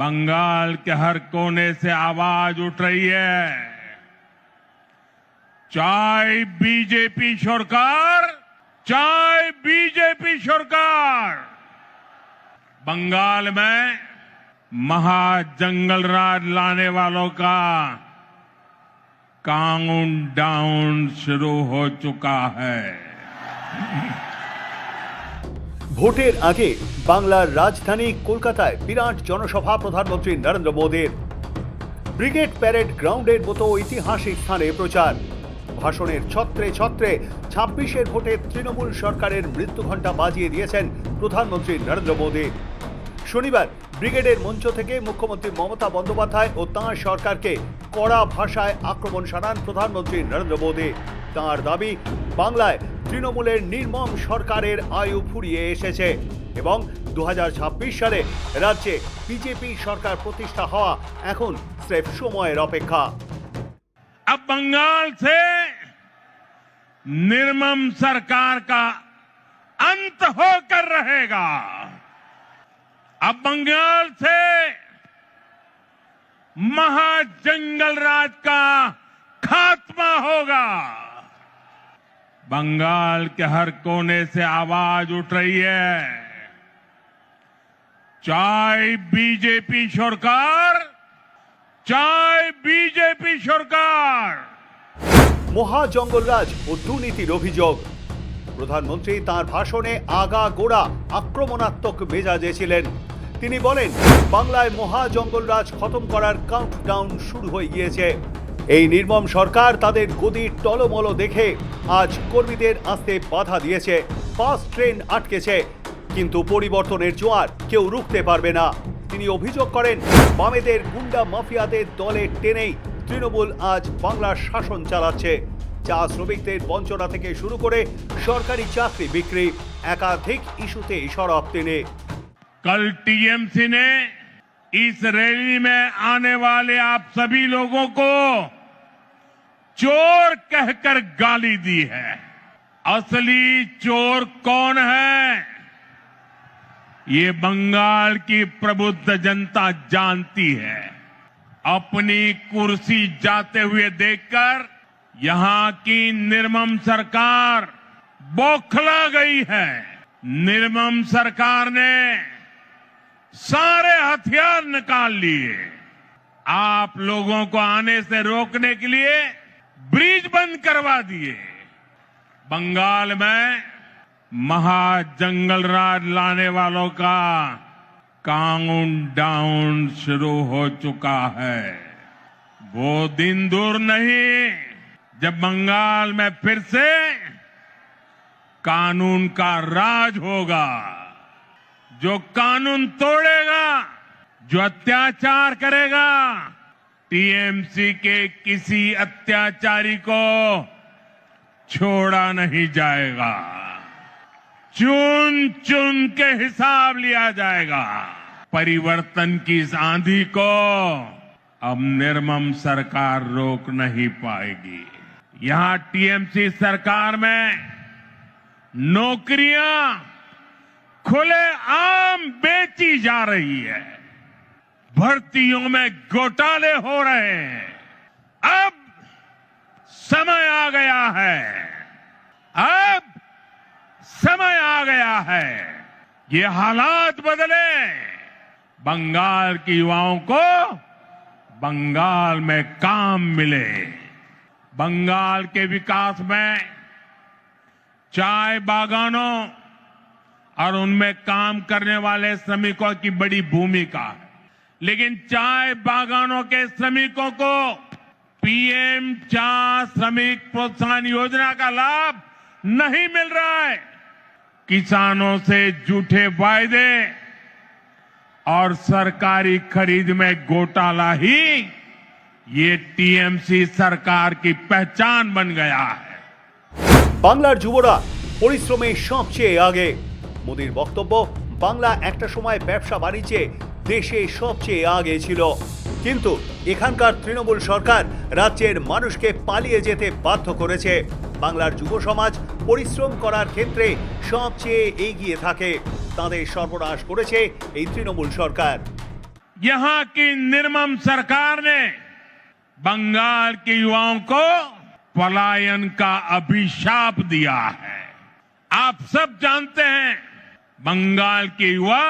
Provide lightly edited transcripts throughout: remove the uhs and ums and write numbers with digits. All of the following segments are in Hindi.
बंगाल के हर कोने से आवाज उठ रही है, चाहे बीजेपी सरकार, चाहे बीजेपी सरकार, बंगाल में महाजंगल राज लाने वालों का काउंटडाउन शुरू हो चुका है। ভোটের আগে বাংলার রাজধানী কলকাতায় বিরাট জনসভা প্রধানমন্ত্রী নরেন্দ্র মোদীর। ব্রিগেড প্যারেড গ্রাউন্ডের মতো ঐতিহাসিক স্থানে প্রচার। ভাষণের ছত্রে ছত্রে 26-এর ভোটে তৃণমূল সরকারের মৃত্যুঘণ্টা বাজিয়ে দিয়েছেন প্রধানমন্ত্রী নরেন্দ্র মোদী। শনিবার ব্রিগেডের মঞ্চ থেকে মুখ্যমন্ত্রী মমতা বন্দ্যোপাধ্যায় ও তাঁর সরকারকে কড়া ভাষায় আক্রমণ শানান প্রধানমন্ত্রী নরেন্দ্র মোদী। তাঁর দাবি, বাংলায় তৃণমূলের নির্মম সরকারের আয়ু ফুরিয়ে এসেছে এবং 2026 সালে রাজ্যে বিজেপি সরকার প্রতিষ্ঠা হওয়া এখন স্রেফ সময়ের অপেক্ষা। अब बंगाल से निर्मम सरकार का अंत होकर रहेगा। अब बंगाल से महाजंगल राज का खात्मा होगा। बंगाल के हर कोने से आवाज उठ रही है, चाहे बीजेपी सरकार, চাই বিজেপি সরকার। মহাজঙ্গলরাজ ও দুর্নীতির অভিযোগ। প্রধানমন্ত্রী তাঁর ভাষণে আগাগোড়া আক্রমণাত্মক মেজাজে ছিলেন। তিনি বলেন, বাংলায় মহাজঙ্গলরাজ খতম করার কাউন্টডাউন শুরু হয়ে গিয়েছে। এই নির্মম সরকার তাদের গদির টলমল দেখে আজ কর্মীদের আসতে বাধা দিয়েছে, বাস ট্রেন আটকেছে, কিন্তু পরিবর্তনের জোয়ার কেউ রুখতে পারবে না। তিনি অভিযোগ করেন, বামেদের গুন্ডা মাফিয়াদের দলে টেনেই তৃণমূল আজ বাংলার শাসন চালাচ্ছে। চা শ্রমিকদের বঞ্চনা থেকে শুরু করে সরকারি চাকরি বিক্রি, একাধিক ইস্যুতে সরব তিনি। कल टीएमसी ने इस रैली में आने वाले आप सभी लोगों को चोर कहकर गाली दी है। असली चोर कौन है, ये बंगाल की प्रबुद्ध जनता जानती है। अपनी कुर्सी जाते हुए देखकर यहां की निर्मम सरकार बौखला गई है। निर्मम सरकार ने सारे हथियार निकाल लिए। आप लोगों को आने से रोकने के लिए ब्रिज बंद करवा दिए। बंगाल में महाजंगल राज लाने वालों का काउंटडाउन शुरू हो चुका है। वो दिन दूर नहीं जब बंगाल में फिर से कानून का राज होगा। जो कानून तोड़ेगा, जो अत्याचार करेगा, टीएमसी के किसी अत्याचारी को छोड़ा नहीं जाएगा। चुन चुन के हिसाब लिया जाएगा। परिवर्तन की इस आंधी को अब निर्मम सरकार रोक नहीं पाएगी। यहां टीएमसी सरकार में नौकरियां खुले आम बेची जा रही है। भर्तियों में घोटाले हो रहे हैं। अब समय आ गया है, अब समय आ गया है, ये हालात बदले। बंगाल के युवाओं को बंगाल में काम मिले। बंगाल के विकास में चाय बागानों और उनमें काम करने वाले श्रमिकों की बड़ी भूमिका है, लेकिन चाय बागानों के श्रमिकों को पीएम चाय श्रमिक प्रोत्साहन योजना का लाभ नहीं मिल रहा है। किसानों से झूठे वायदे और सरकारी खरीद में घोटाला ही ये टीएमसी सरकार की पहचान बन गया है। বাংলার যুবরা পরিশ্রমে সবচেয়ে আগে। মোদির বক্তব্য, বাংলা একটা সময় ব্যবসা বাণিজ্যে দেশে সবচেয়ে আগে ছিল, কিন্তু এখানকার তৃণমূল সরকার রাজ্যের মানুষকে পালিয়ে যেতে বাধ্য করেছে। বাংলার যুব সমাজ পরিশ্রম করার ক্ষেত্রে সবচেয়ে এগিয়ে থাকে, তাদের সর্বনাশ করেছে এই তৃণমূল সরকার। यहां की निर्मम सरकार ने बंगाल के युवाओं को पलायन का अभिशाप दिया है। आप सब जानते हैं, बंगाल के युवा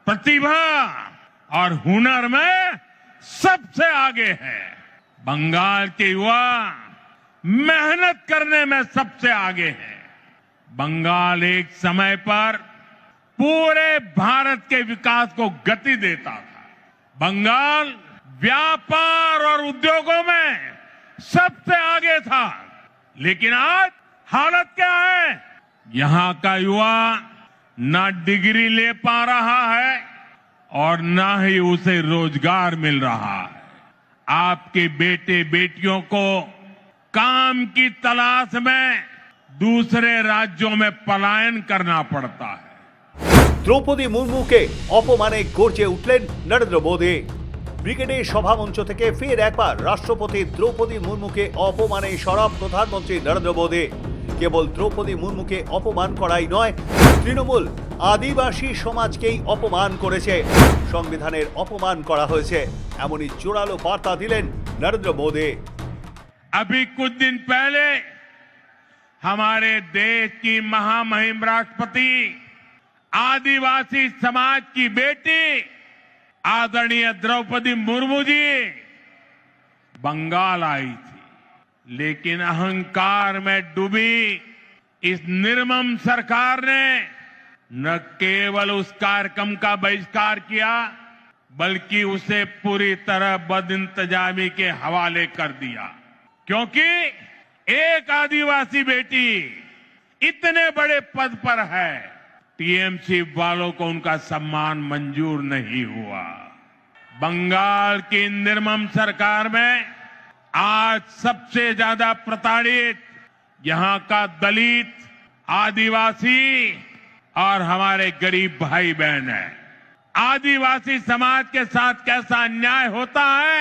प्रतिभा और हुनर में सबसे आगे है। बंगाल के युवा मेहनत करने में सबसे आगे है। बंगाल एक समय पर पूरे भारत के विकास को गति देता था। बंगाल व्यापार और उद्योगों में सबसे आगे था। लेकिन आज हालत क्या है? यहां का युवा ना डिग्री ले पा रहा है और ना ही उसे रोजगार मिल रहा है। आपके बेटे बेटियों को काम की तलाश में दूसरे राज्यों में पलायन करना पड़ता है। দ্রৌপদী মুর্মুকে অপমানে গর্জে উঠলেন নরেন্দ্র মোদী। ব্রিগেডের সভামঞ্চ থেকে ফের একবার রাষ্ট্রপতি দ্রৌপদী মুর্মুকে অপমানে সরব প্রধানমন্ত্রী নরেন্দ্র মোদী। কেবল দ্রৌপদী মুর্মুকে অপমান করাই নয়, তৃণমূল আদিবাসী সমাজকেই অপমান করেছে, সংবিধানের অপমান করা হয়েছে, এমনই জোরালো বার্তা দিলেন নরেন্দ্র মোদী। अभी कुछ दिन पहले हमारे देश की महामहिम राष्ट्रपति आदिवासी समाज की बेटी आदरणीय द्रौपदी मुर्मू जी बंगाल आई थी। लेकिन अहंकार में डूबी इस निर्मम सरकार ने न केवल उस कार्यक्रम का बहिष्कार किया, बल्कि उसे पूरी तरह बदइंतजामी के हवाले कर दिया। क्योंकि एक आदिवासी बेटी इतने बड़े पद पर है, टीएमसी वालों को उनका सम्मान मंजूर नहीं हुआ। बंगाल की निर्मम सरकार में आज सबसे ज्यादा प्रताड़ित यहां का दलित, आदिवासी और हमारे गरीब भाई बहन है। आदिवासी समाज के साथ कैसा अन्याय होता है,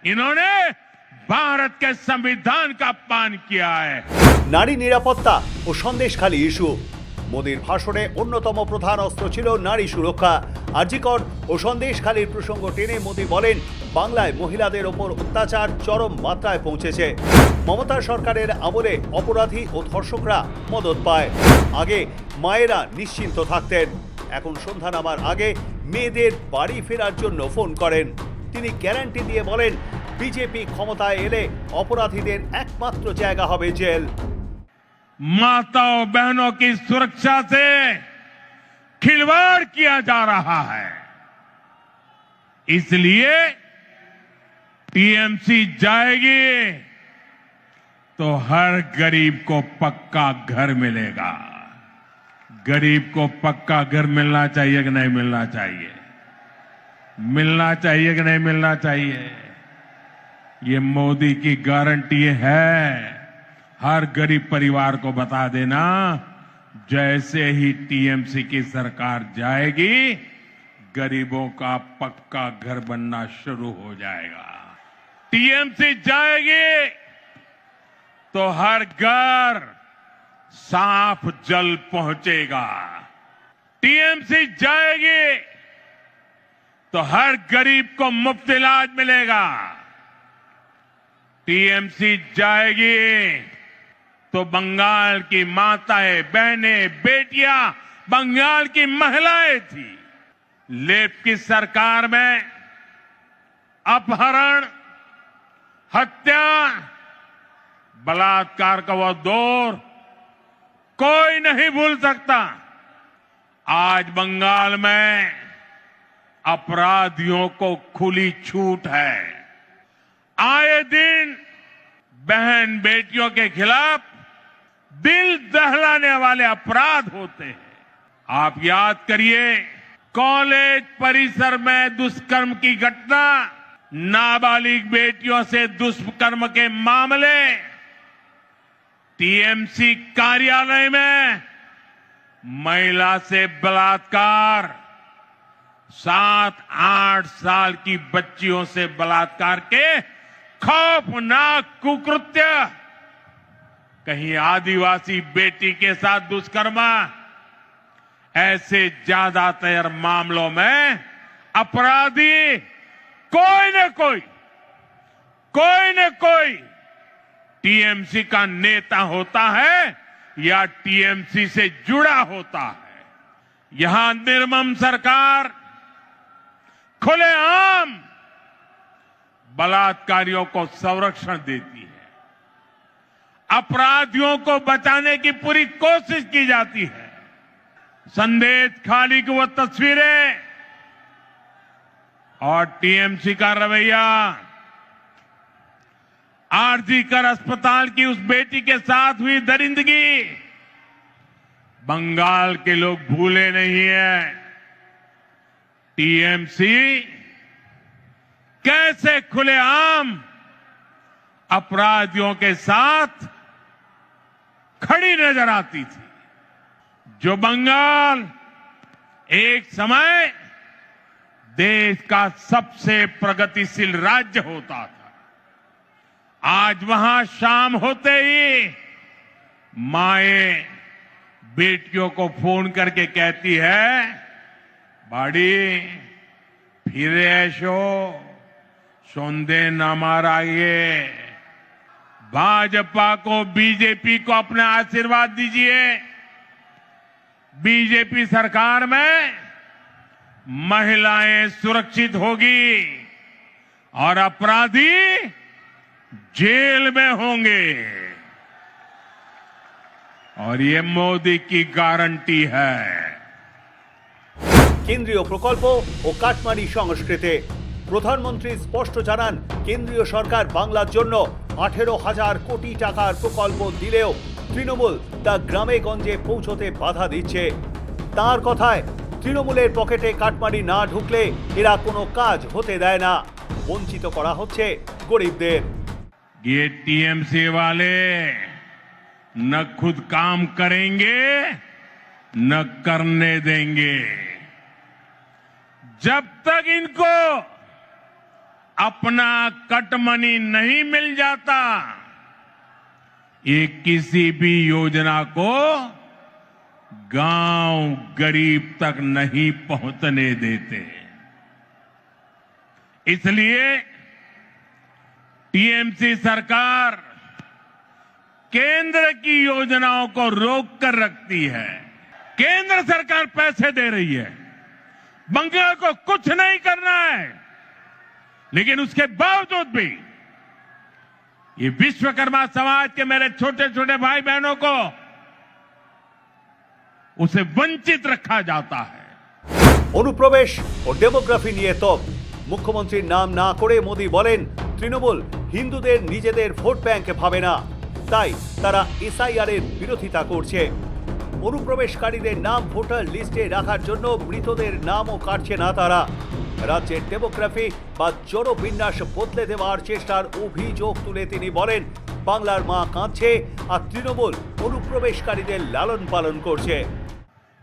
इन्होंने भारत के संविधान का अपमान किया है। নারী নিরাপত্তা ও সন্দেশখালী ইস্যু। মোদীর ভাষণে অন্যতম প্রধান অস্ত্র ছিল নারী সুরক্ষা। আরজিকর ও সন্দেশখালীর প্রসঙ্গ টেনে মোদী বলেন, বাংলায় মহিলাদের ওপর অত্যাচার চরম মাত্রায় পৌঁছেছে। মমতা সরকারের আমলে অপরাধী ও ধর্ষকরা মদত পায়। আগে মায়েরা নিশ্চিন্ত থাকতেন, এখন সন্ধ্যা নামার আগে মেয়েদের বাড়ি ফেরার জন্য ফোন করেন। তিনি গ্যারান্টি দিয়ে বলেন, বিজেপি ক্ষমতায় এলে অপরাধীদের একমাত্র জায়গা হবে জেল। माताओं बहनों की सुरक्षा से खिलवाड़ किया जा रहा है, इसलिए टीएमसी जाएगी तो हर गरीब को पक्का घर मिलेगा। गरीब को पक्का घर मिलना चाहिए कि नहीं मिलना चाहिए? मिलना चाहिए कि नहीं मिलना चाहिए? ये मोदी की गारंटी है। हर गरीब परिवार को बता देना, जैसे ही टीएमसी की सरकार जाएगी, गरीबों का पक्का घर बनना शुरू हो जाएगा। टीएमसी जाएगी तो हर घर साफ जल पहुंचेगा। टीएमसी जाएगी तो हर गरीब को मुफ्त इलाज मिलेगा। टीएमसी जाएगी तो बंगाल की माताएं, बहनें, बेटियां, बंगाल की महिलाएं थी, लेफ्ट की सरकार में अपहरण, हत्या, बलात्कार का वो दौर कोई नहीं भूल सकता। आज बंगाल में अपराधियों को खुली छूट है। आए दिन बहन बेटियों के खिलाफ दिल दहलाने वाले अपराध होते हैं। आप याद करिए, कॉलेज परिसर में दुष्कर्म की घटना, नाबालिग बेटियों से दुष्कर्म के मामले, टीएमसी कार्यालय में महिला से बलात्कार, 7-8 साल की बच्चियों से बलात्कार के खौफनाक कुकृत्य, कहीं आदिवासी बेटी के साथ दुष्कर्म, ऐसे ज्यादातर मामलों में अपराधी कोई न कोई टीएमसी का नेता होता है या टीएमसी से जुड़ा होता है। यहां निर्मम सरकार खुलेआम बलात्कारियों को संरक्षण देती है, अपराधियों को बचाने की पूरी कोशिश की जाती है। संदेश खाली की वो तस्वीरें और टीएमसी का रवैया, आरजीकर अस्पताल की उस बेटी के साथ हुई दरिंदगी, बंगाल के लोग भूले नहीं हैं। टीएमसी कैसे खुलेआम अपराधियों के साथ खड़ी नजर आती थी। जो बंगाल एक समय देश का सबसे प्रगतिशील राज्य होता था, आज वहां शाम होते ही माएं बेटियों को फोन करके कहती है, बाड़ी फिर ऐशो सौंदे न माराइए, भाजपा को बीजेपी को अपना आशीर्वाद दीजिए। बीजेपी सरकार में महिलाएं सुरक्षित होगी और अपराधी जेल में होंगे और ये मोदी की गारंटी है। কেন্দ্রীয় প্রকল্প ও কাটমানি সংস্কৃতি। প্রধানমন্ত্রী স্পষ্ট জানান, কেন্দ্রীয় সরকার বাংলার জন্য 18,000 কোটি টাকার প্রকল্প দিলেও তৃণমূল তা গ্রামে গঞ্জে পৌঁছতে বাধা দিচ্ছে। তার কথায়, তৃণমূলের পকেটে কাটমানি না ঢুকলে এরা কোনো কাজ হতে দেয় না। বঞ্চিত করা হচ্ছে গরিবদের। ये टीएमसी वाले न खुद काम करेंगे न करने देंगे। जब तक इनको अपना कट मनी नहीं मिल जाता, ये किसी भी योजना को गांव गरीब तक नहीं पहुंचने देते। इसलिए टीएमसी सरकार केंद्र की योजनाओं को रोक कर रखती है। केंद्र सरकार पैसे दे रही है, बंगाल को कुछ नहीं करना है, लेकिन उसके बावजूद भी ये विश्वकर्मा समाज के मेरे छोटे छोटे भाई बहनों को उसे वंचित रखा जाता है। অনুপ্রবেশ ও ডেমোগ্রাফি নিয়ে তো মুখ্যমন্ত্রীর নাম না করে মোদি বলেন, তৃণমূল হিন্দুদের নিজেদের ভোট ব্যাংক ভাবে না, তাই তারা এসআইআর এর বিরোধিতা করছে। অনুপ্রবেশকারীদের নাম ভোটার লিস্টে রাখার জন্য মৃতদের নামও কাটছে না তারা। রাজ্যের ডেমোগ্রাফি বা জনবিন্যাস বদলে দেওয়ার চেষ্টার অভিযোগ তুলে তিনি বলেন, বাংলার মা কাঁদছে আর তৃণমূল অনুপ্রবেশকারীদের লালন পালন করছে।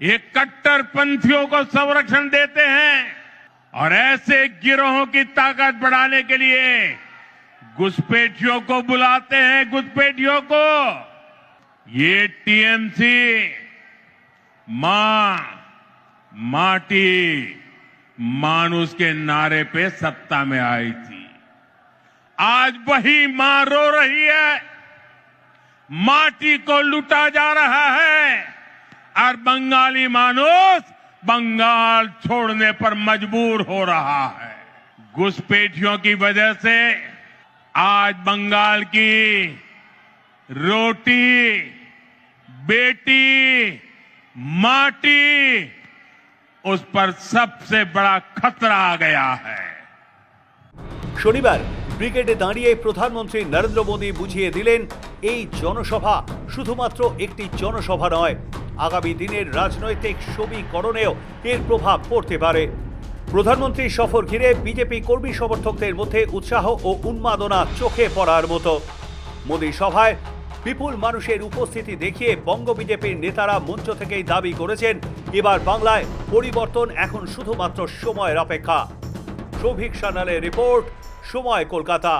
ये कट्टरपंथियों को संरक्षण देते हैं और ऐसे गिरोहों की ताकत बढ़ाने के लिए घुसपैठियों को बुलाते हैं। घुसपैठियों को ये टीएमसी मां माटी मानुष के नारे पे सत्ता में आई थी। आज वही मां रो रही है, माटी को लूटा जा रहा है और बंगाली मानुष बंगाल छोड़ने पर मजबूर हो रहा है। घुसपैठियों की वजह से आज बंगाल की रोटी, बेटी, माटी, उस पर सबसे बड़ा खतरा आ गया है। শনিবার ব্রিগেডে দাঁড়িয়ে প্রধানমন্ত্রী নরেন্দ্র মোদী বুঝিয়ে দিলেন, এই জনসভা শুধুমাত্র একটি জনসভা নয়, আগামী দিনের রাজনৈতিক সমীকরণেও এর প্রভাব পড়তে পারে। প্রধানমন্ত্রীর সফর ঘিরে বিজেপি কর্মী সমর্থকদের মধ্যে উৎসাহ ও উন্মাদনা চোখে পড়ার মতো। মোদী সভায় বিপুল মানুষের উপস্থিতি দেখিয়ে বঙ্গ বিজেপির নেতারা মঞ্চ থেকেই দাবি করেছেন, এবার বাংলায় পরিবর্তন এখন শুধুমাত্র সময়ের অপেক্ষা। সৌভিক সান্যালের রিপোর্ট, সময় কলকাতা।